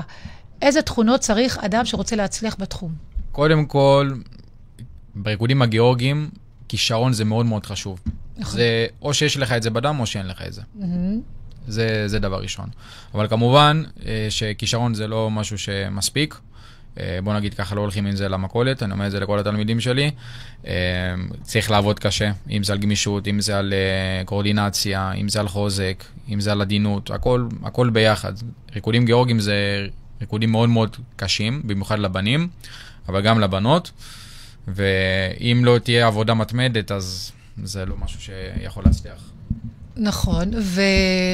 איזה תכונות צריך אדם שרוצה להצליח בתחום? קודם כל, בריקודים הגיאורגיים, כישרון זה מאוד מאוד חשוב. נכון. זה או שיש לך את זה בדם או שאין לך את זה. זה דבר ראשון. אבל כמובן שכישרון זה לא משהו שמספיק. בוא נגיד ככה, לא הולכים עם זה למכולת, אני אומר את זה לכל התלמידים שלי. צריך לעבוד קשה, אם זה על גמישות, אם זה על קואורדינציה, אם זה על חוזק, אם זה על עדינות, הכל ביחד. ריקודים גיאורגיים זה ריקודים מאוד מאוד קשים, במיוחד לבנים, אבל גם לבנות. ואם לא תהיה עבודה מתמדת, אז זה לא משהו שיכול להצליח. נכון,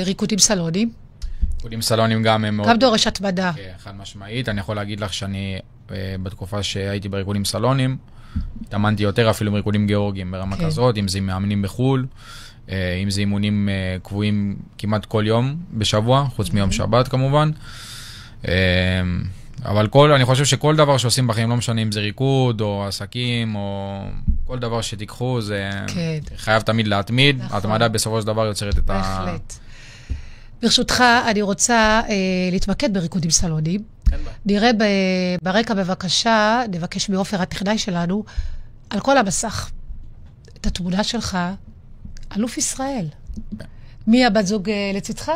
וריקודים סלונים? ריקודים סלונים גם הם מאוד... גם דורש התמדה. כן, חד משמעית. אני יכול להגיד לך שאני, בתקופה שהייתי בריקודים סלונים, התאמנתי יותר אפילו בריקודים גיאורגיים ברמה כזאת, אם זה מאמנים בחול, אם זה אימונים קבועים כמעט כל יום בשבוע, חוץ מיום שבת כמובן. אבל אני חושב שכל דבר שעושים בחיים, לא משנה אם זה ריקוד או עסקים או כל דבר שתיקחו, זה חייב תמיד להתמיד. התמדה בסופו של דבר יוצרת את ה... בהחלט. ברשותך, אני רוצה להתמקד בריקודים סלונים. נראה ברקע בבקשה, נבקש מעופר הטכנאי שלנו, על כל המסך. את התמונה שלך, אלוף ישראל. מי הבת זוג לצדך?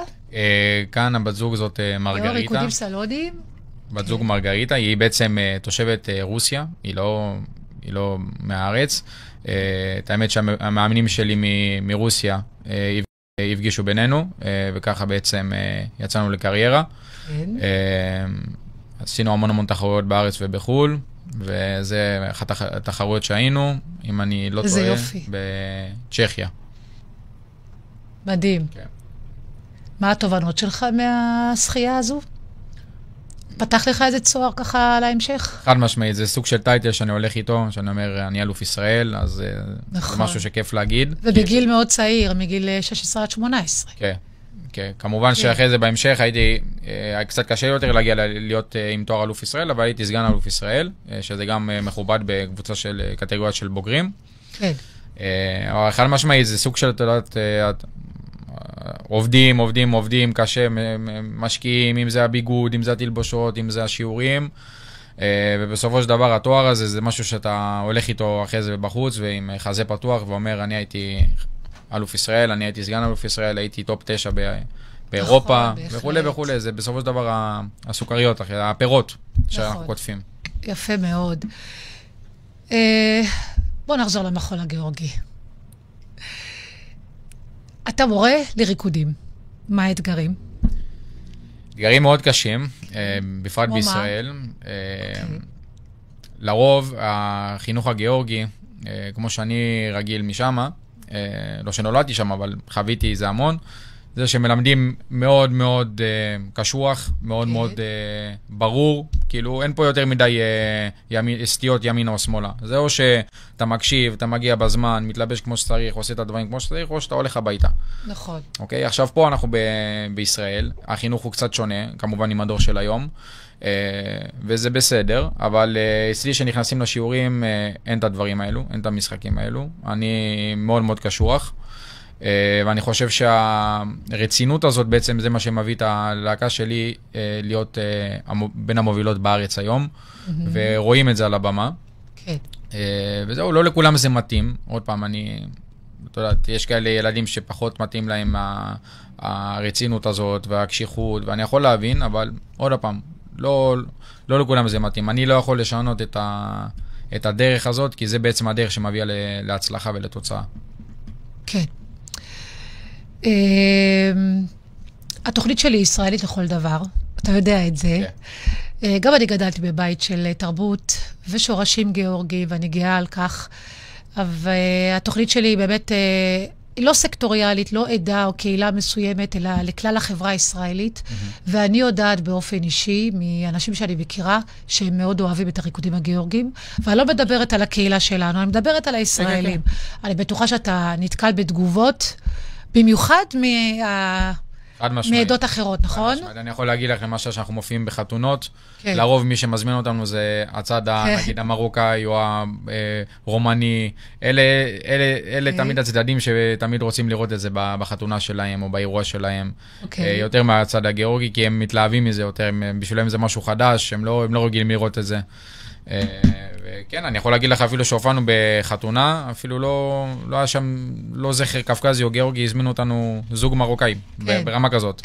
כאן הבת זוג זאת מרגריטה. ריקודים סלונים. בת זוג מרגריטה, היא בעצם תושבת רוסיה, היא לא מהארץ. את האמת שהמאמנים שלי מרוסיה הפגישו בינינו, וככה בעצם יצאנו לקריירה. עשינו המון תחרויות בארץ ובחול, וזה אחת התחרויות שהיינו, אם אני לא טועה, בצ'כיה. מדהים. כן. מה התובנות שלך מהשחייה הזו? פתח לך איזה צוהר ככה להמשך? חד משמעית, זה סוג של טייטל שאני הולך איתו, שאני אומר, אני אלוף ישראל, אז נכון. זה משהו שכיף להגיד. ובגיל מאוד צעיר, מגיל 16 עד 18. כן, כן. כמובן שאחרי זה בהמשך היה קצת קשה יותר להגיע להיות עם תואר אלוף ישראל, אבל הייתי סגן אלוף ישראל, שזה גם מכובד בקבוצה של קטגוריות של בוגרים. כן. אבל חד משמעית, זה סוג של, עובדים קשה, משקיעים, אם זה הביגוד, אם זה התלבושות, אם זה השיעורים, ובסופו של דבר התואר הזה זה משהו שאתה הולך איתו אחרי זה בחוץ, ועם חזה פתוח ואומר, אני הייתי אלוף ישראל, אני הייתי סגן אלוף ישראל, הייתי טופ 9 באירופה, וכו'. זה בסופו של דבר הסוכריות, הפירות שאנחנו קוטפים. יפה מאוד. בוא נחזור למחול הגיאורגי. אתה מורה לריקודים. מה האתגרים? אתגרים מאוד קשים, בפרט בישראל. לרוב, החינוך הגיאורגי, כמו שאני רגיל משם, לא שנולדתי שם, אבל חוויתי זה המון, זה שמלמדים מאוד מאוד קשוח, מאוד מאוד ברור, כאילו אין פה יותר מדי סטיות ימינה או שמאלה. זה או שאתה מקשיב, אתה מגיע בזמן, מתלבש כמו שצריך, עושה את הדברים כמו שצריך, או שאתה הולך הביתה. נכון. אוקיי? עכשיו פה אנחנו בישראל, החינוך הוא קצת שונה, כמובן עם הדור של היום, וזה בסדר, אבל אצלי שנכנסים לשיעורים אין את הדברים האלו, אין את המשחקים האלו. אני מאוד מאוד קשוח. ואני חושב שהרצינות הזאת בעצם זה מה שמביא את הלהקה שלי להיות בין המובילות בארץ היום, ורואים את זה על הבמה. כן. וזהו, לא לכולם זה מתאים. עוד פעם, אתה יודעת, יש כאלה ילדים שפחות מתאים להם הרצינות הזאת והקשיחות, ואני יכול להבין, אבל עוד פעם, לא לכולם זה מתאים. אני לא יכול לשנות את הדרך הזאת, כי זה בעצם הדרך שמביאה להצלחה ולתוצאה. כן. התוכנית שלי היא ישראלית לכל דבר, אתה יודע את זה. גם אני גדלתי בבית של תרבות ושורשים גיאורגי, ואני גאה על כך. אבל התוכנית שלי היא באמת, היא לא סקטוריאלית, לא עדה או קהילה מסוימת, אלא לכלל החברה הישראלית. ואני יודעת באופן אישי, מאנשים שאני מכירה, שהם מאוד אוהבים את הריקודים הגיאורגיים, ואני לא מדברת על הקהילה שלנו, אני מדברת על הישראלים. אני בטוחה שאתה נתקל בתגובות, במיוחד מעדות אחרות, נכון? אני יכול להגיד לך למשל שאנחנו מופיעים בחתונות, לרוב מי שמזמין אותנו זה הצד, נגיד, המרוקאי או הרומני, אלה תמיד הצדדים שתמיד רוצים לראות את זה בחתונה שלהם או באירוע שלהם, יותר מהצד הגיאורגי, כי הם מתלהבים מזה יותר, בשבילם זה משהו חדש, הם לא רגילים לראות את זה. וכן, אני יכול להגיד לך אפילו שהופענו בחתונה, אפילו לא היה שם, לא זכר קפקזי או גיאורגי, הזמינו אותנו זוג מרוקאי, ברמה כזאת.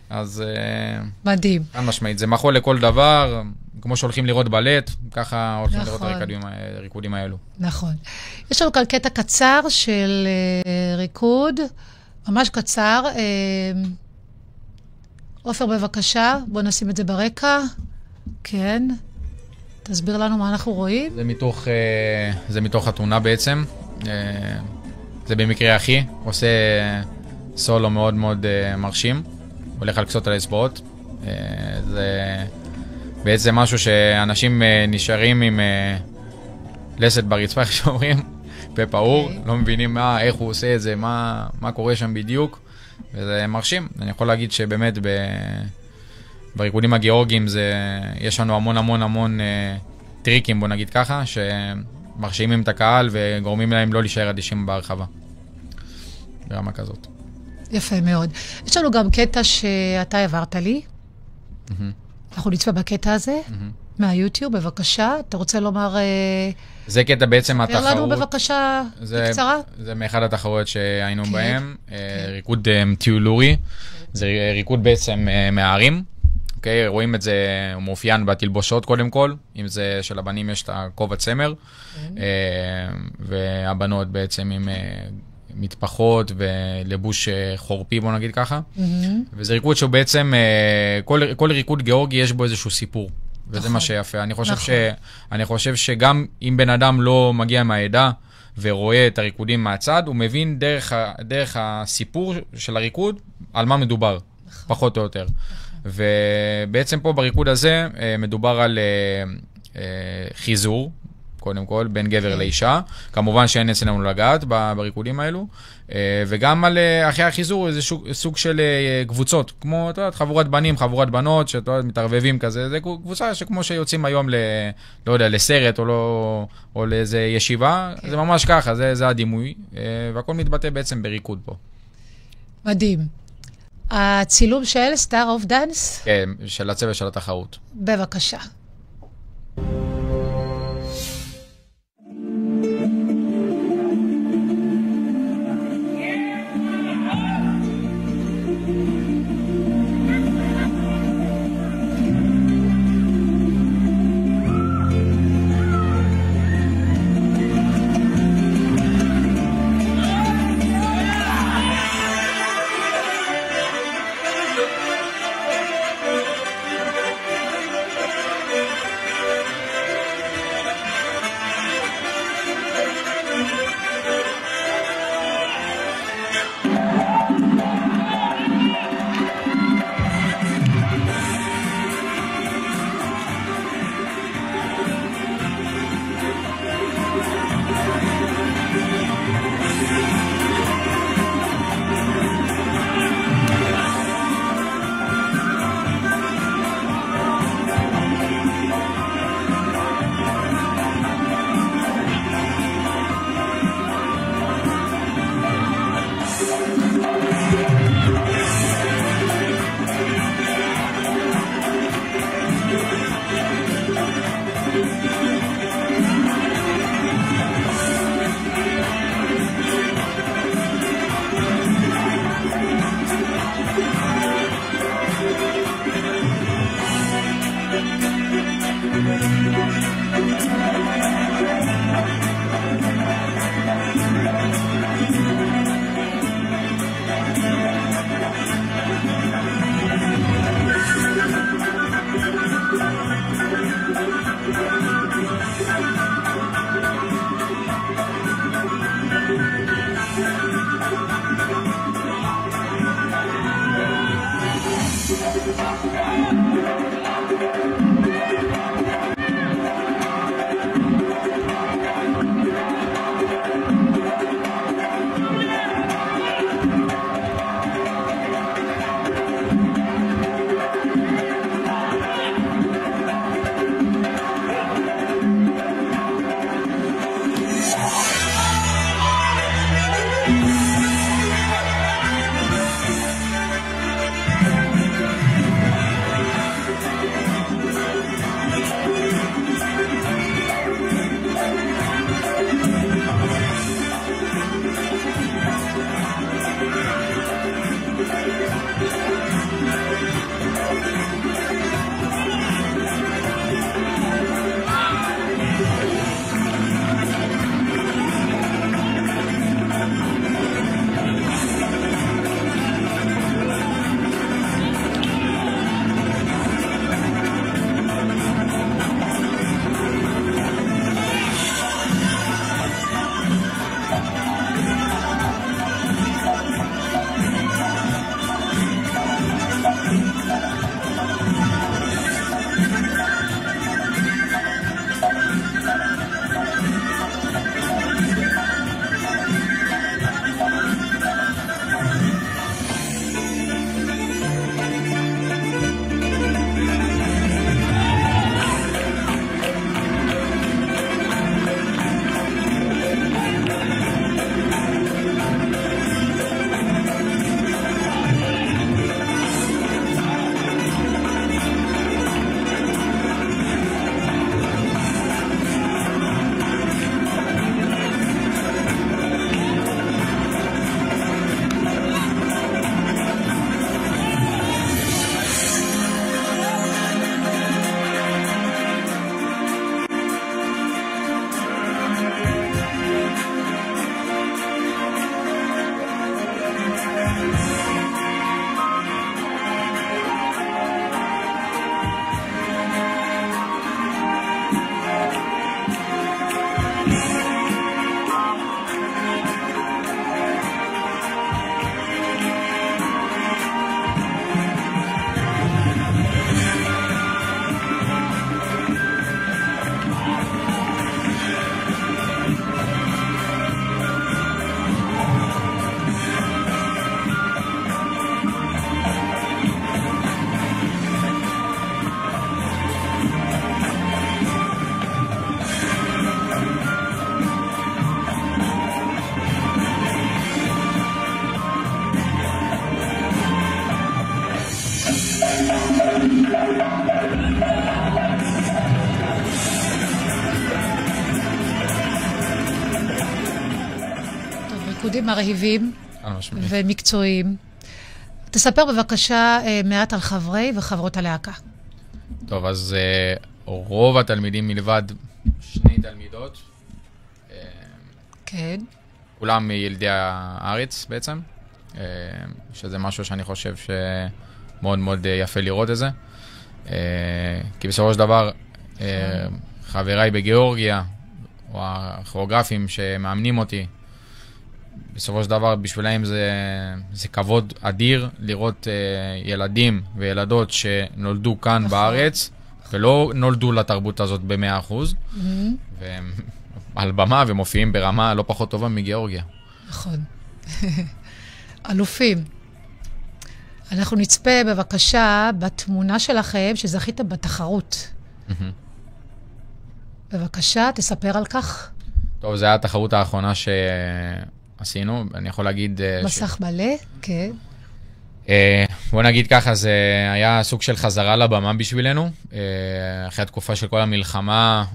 אז מדהים. אין משמעית, זה מחול לכל דבר, כמו שהולכים לראות בלט, ככה הולכים לראות הריקודים האלו. נכון. יש לנו כאן קטע קצר של ריקוד, ממש קצר. עופר, בבקשה, בוא נשים את זה ברקע. כן. תסביר לנו מה אנחנו רואים. זה מתוך התאונה בעצם. זה במקרה אחי, עושה סולו מאוד מאוד מרשים. הולך על קצות על האצבעות. זה בעצם משהו שאנשים נשארים עם לסת ברצפה, איך שאומרים, פה פעור, לא מבינים איך הוא עושה את זה, מה קורה שם בדיוק, וזה מרשים. אני יכול להגיד שבאמת בריקודים הגיאורגיים יש לנו המון טריקים, בוא נגיד ככה, שמרשימים את הקהל וגורמים להם לא להישאר אדישים בהרחבה. ברמה כזאת. יפה מאוד. יש לנו גם קטע שאתה העברת לי. אנחנו נצפה בקטע הזה. מהיוטיוב, בבקשה. אתה רוצה לומר... זה קטע בעצם התחרות. תראה לנו בבקשה בקצרה. זה מאחד התחרויות שהיינו בהם. ריקוד טיולורי. זה ריקוד בעצם מהערים. אוקיי, רואים את זה, הוא מאופיין בתלבושות קודם כל. אם זה של הבנים יש את הכובע צמר. והבנות בעצם עם מטפחות ולבוש חורפי, בוא נגיד ככה. וזה ריקוד שהוא בעצם, כל ריקוד גיאורגי יש בו איזשהו סיפור. וזה מה שיפה. אני חושב שגם אם בן אדם לא מגיע מהעדה ורואה את הריקודים מהצד, הוא מבין דרך הסיפור של הריקוד על מה מדובר, פחות או יותר. ובעצם פה בריקוד הזה מדובר על חיזור, קודם כל, בין גבר לאישה. כמובן שאין אצלנו לגעת בריקודים האלו. וגם על אחרי החיזור, איזה סוג של קבוצות, כמו, אתה יודע, חבורת בנים, חבורת בנות, שאתה יודע, מתערבבים כזה. זה קבוצה שכמו שיוצאים היום לא יודע, לסרט או לאיזה ישיבה, זה ממש ככה, זה הדימוי. והכל מתבטא בעצם בריקוד פה. מדהים. הצילום של Star of Dance? כן, של הצבע של התחרות. בבקשה. ריקודים מרהיבים חד משמעית. ומקצועיים. תספר בבקשה מעט על חברי וחברות הלהקה. טוב, אז רוב התלמידים מלבד 2 תלמידות, כן. כולם ילדי הארץ בעצם, שזה משהו שאני חושב שמאוד מאוד יפה לראות את זה. כי בסופו של דבר, חבריי בגיאורגיה, או הכוריאוגרפים שמאמנים אותי, בסופו של דבר בשבילם זה כבוד אדיר לראות ילדים וילדות שנולדו כאן בארץ, ולא נולדו לתרבות הזאת ב100%, והם על במה ומופיעים ברמה לא פחות טובה מגיאורגיה. נכון. אלופים. אנחנו נצפה בבקשה בתמונה שלכם שזכית בתחרות. בבקשה, תספר על כך. טוב, זו הייתה התחרות האחרונה שעשינו, אני יכול להגיד... מסך מלא, כן. בוא נגיד ככה, זה היה סוג של חזרה לבמה בשבילנו, אחרי התקופה של כל המלחמה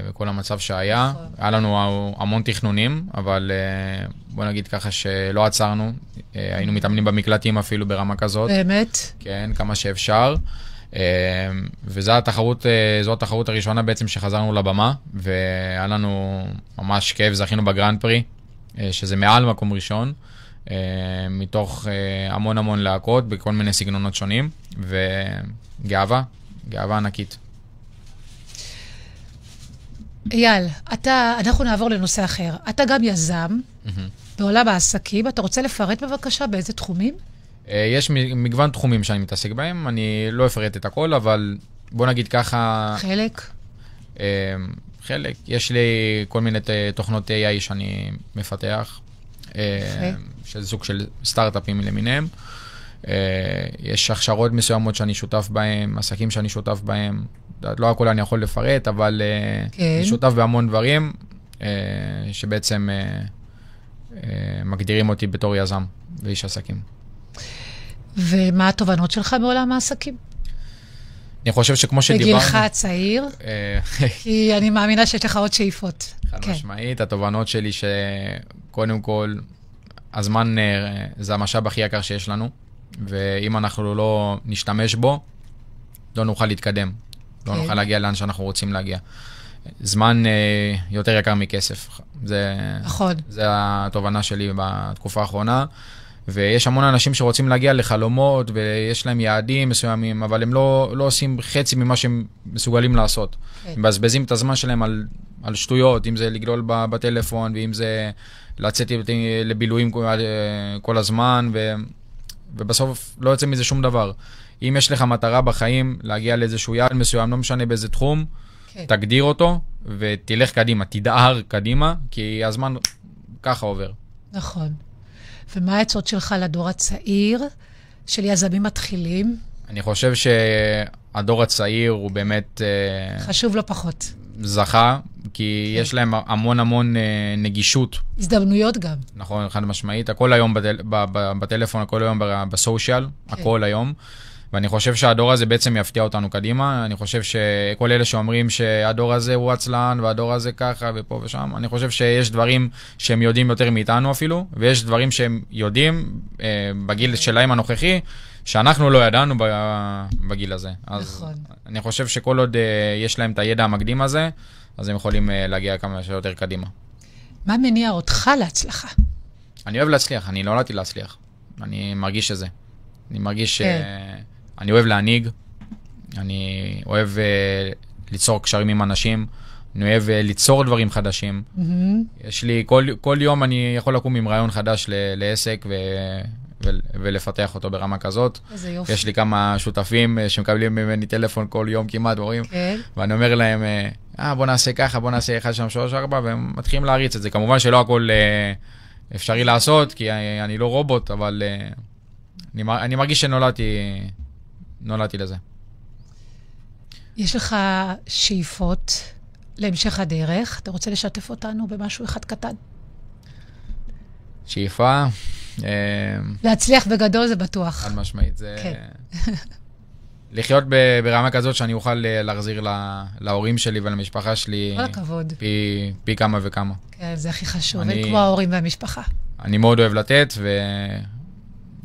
וכל המצב שהיה. היה לנו המון תכנונים, אבל בוא נגיד ככה שלא עצרנו, היינו מתאמנים במקלטים אפילו ברמה כזאת. באמת? כן, כמה שאפשר. וזו התחרות הראשונה בעצם שחזרנו לבמה, והיה לנו ממש כיף, זכינו בגרנד פרי, שזה מעל מקום ראשון, מתוך המון להקות בכל מיני סגנונות שונים, וגאווה ענקית. אייל, אנחנו נעבור לנושא אחר. אתה גם יזם בעולם העסקים, אתה רוצה לפרט בבקשה באיזה תחומים? יש מגוון תחומים שאני מתעסק בהם, אני לא אפרט את הכל, אבל בוא נגיד ככה... חלק. יש לי כל מיני תוכנות AI שאני מפתח, שזה סוג של סטארט-אפים למיניהם. יש הכשרות מסוימות שאני שותף בהם, עסקים שאני שותף בהם. לא הכל אני יכול לפרט, אבל אני שותף בהמון דברים שבעצם מגדירים אותי בתור יזם ואיש עסקים. ומה התובנות שלך בעולם העסקים? אני חושב שכמו שדיברנו... בגילך הצעיר, כי אני מאמינה שיש לך עוד שאיפות. חד משמעית, התובנות שלי שקודם כל, הזמן זה המשאב הכי יקר שיש לנו, ואם אנחנו לא נשתמש בו, לא נוכל להתקדם. לא נוכל להגיע לאן שאנחנו רוצים להגיע. זמן יותר יקר מכסף. נכון. זה התובנה שלי בתקופה האחרונה. ויש המון אנשים שרוצים להגיע לחלומות, ויש להם יעדים מסוימים, אבל הם לא עושים חצי ממה שהם מסוגלים לעשות. הם מבזבזים את הזמן שלהם על שטויות, אם זה לגדול בטלפון, ואם זה לצאת לבילויים כל הזמן, ובסוף לא יוצא מזה שום דבר. אם יש לך מטרה בחיים להגיע לאיזשהו יעד מסוים, לא משנה באיזה תחום, תגדיר אותו, ותלך קדימה, תדהר קדימה, כי הזמן ככה עובר. נכון. ומה העצות שלך לדור הצעיר של יזמים מתחילים? אני חושב שהדור הצעיר הוא באמת... חשוב לא פחות. זכה, כי יש להם המון נגישות. הזדמנויות גם. נכון, חד משמעית. הכל היום בטלפון, הכל היום בסושיאל, הכל היום. ואני חושב שהדור הזה בעצם יפתיע אותנו קדימה. אני חושב שכל אלה שאומרים שהדור הזה הוא עצלן, והדור הזה ככה ופה ושם, אני חושב שיש דברים שהם יודעים יותר מאיתנו אפילו, ויש דברים שהם יודעים בגיל שלהם הנוכחי, שאנחנו לא ידענו בגיל הזה. אז אני חושב שכל עוד יש להם את הידע המקדים הזה, אז הם יכולים להגיע כמה שיותר קדימה. מה מניע אותך להצלחה? אני אוהב להצליח, אני נולדתי להצליח. אני מרגיש שזה. אני מרגיש אני אוהב להנהיג, אני אוהב ליצור קשרים עם אנשים, אני אוהב ליצור דברים חדשים. יש לי, כל יום אני יכול לקום עם רעיון חדש לעסק ולפתח אותו ברמה כזאת. איזה יופי. יש לי כמה שותפים שמקבלים ממני טלפון כל יום כמעט, ואני אומר להם, בוא נעשה ככה, בוא נעשה 1, 2, 3, 4, והם מתחילים להריץ את זה. כמובן שלא הכל אפשרי לעשות, כי אני לא רובוט, אבל אני מרגיש שנולדתי לזה. יש לך שאיפות להמשך הדרך? אתה רוצה לשתף אותנו במשהו אחד קטן? שאיפה? להצליח בגדול זה בטוח. חד משמעית. זה... לחיות ברמה כזאת שאני אוכל להחזיר להורים שלי ולמשפחה שלי. כל הכבוד. פי כמה וכמה. כן, זה הכי חשוב. כמו ההורים והמשפחה. אני מאוד אוהב לתת,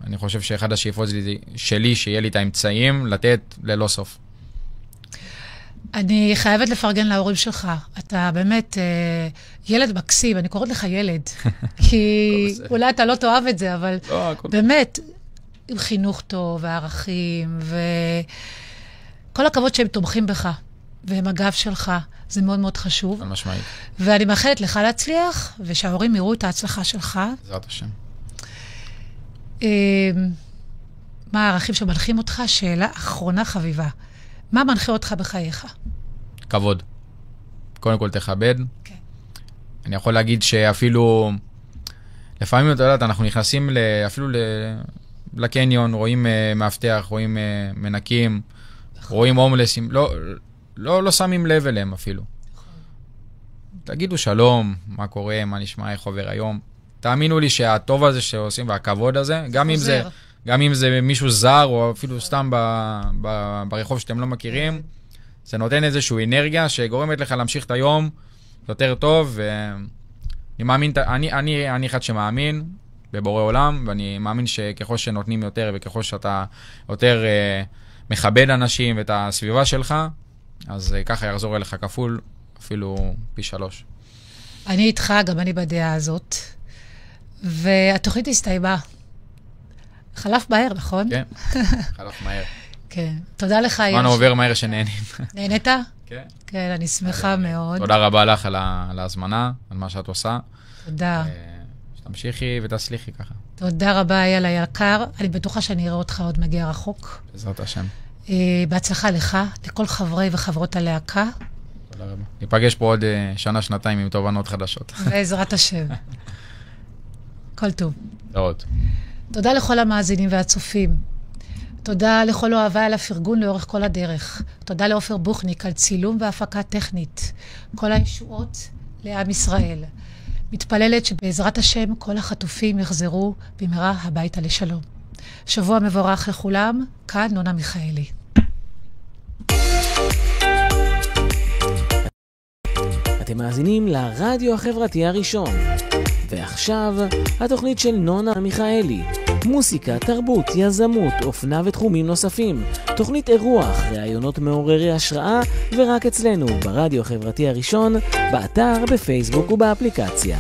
ואני חושב שאחד השאיפות שלי, שיהיה לי את האמצעים, לתת ללא סוף. אני חייבת לפרגן להורים שלך. אתה באמת ילד מקסים, אני קוראת לך ילד. כי אולי אתה לא תאהב את זה, אבל באמת, עם חינוך טוב וערכים, וכל הכבוד שהם תומכים בך, והם הגב שלך, זה מאוד מאוד חשוב. משמעית. ואני מאחלת לך להצליח, ושההורים יראו את ההצלחה שלך. בעזרת השם. מה הערכים שמנחים אותך? שאלה אחרונה חביבה. מה מנחה אותך בחייך? כבוד. קודם כל תכבד. כן. אני יכול להגיד שאפילו, לפעמים אתה יודעת, אנחנו נכנסים אפילו לקניון, רואים מאבטח, רואים מנקים, רואים הומלסים, לא שמים לב אליהם אפילו. תגידו שלום, מה קורה, מה נשמע, איך עובר היום. תאמינו לי שהטוב הזה שעושים והכבוד הזה, גם אם זה מישהו זר או אפילו סתם ברחוב שאתם לא מכירים, זה נותן איזושהי אנרגיה שגורמת לך להמשיך את היום יותר טוב, ואני מאמין, אני אחד שמאמין בבורא עולם, ואני מאמין שככל שנותנים יותר וככל שאתה יותר מכבד אנשים ואת הסביבה שלך, אז ככה יחזור אליך כפול, אפילו פי 3. אני איתך, גם אני בדעה הזאת, והתוכנית הסתיימה. חלף מהר, נכון? כן, חלף מהר. כן. תודה לך. זמן עובר מהר שנהנים. נהנית? כן. כן, אני שמחה מאוד. תודה רבה לך על ההזמנה, על מה שאת עושה. תודה. שתמשיכי ותצליחי ככה. תודה רבה, אייל היקר. אני בטוחה שאני אראה אותך עוד מגיע רחוק. בעזרת השם. בהצלחה לך, לכל חברי וחברות הלהקה. תודה רבה. ניפגש פה עוד שנה-שנתיים עם תובנות חדשות. בעזרת השם. כל טוב. תודה. תודה לכל המאזינים והצופים. תודה לכל אוהבי על הפרגון לאורך כל הדרך. תודה לאופר בוכניק על צילום והפקה טכנית. כל הישועות לעם ישראל. מתפללת שבעזרת השם כל החטופים יחזרו במהרה הביתה לשלום. שבוע מבורך לכולם, כאן נונה מיכאלי. אתם מאזינים לרדיו החברתי הראשון. ועכשיו, התוכנית של נונה מיכאלי. מוסיקה, תרבות, יזמות, אופנה ותחומים נוספים. תוכנית אירוח, ראיונות מעוררי השראה, ורק אצלנו, ברדיו החברתי הראשון, באתר, בפייסבוק ובאפליקציה.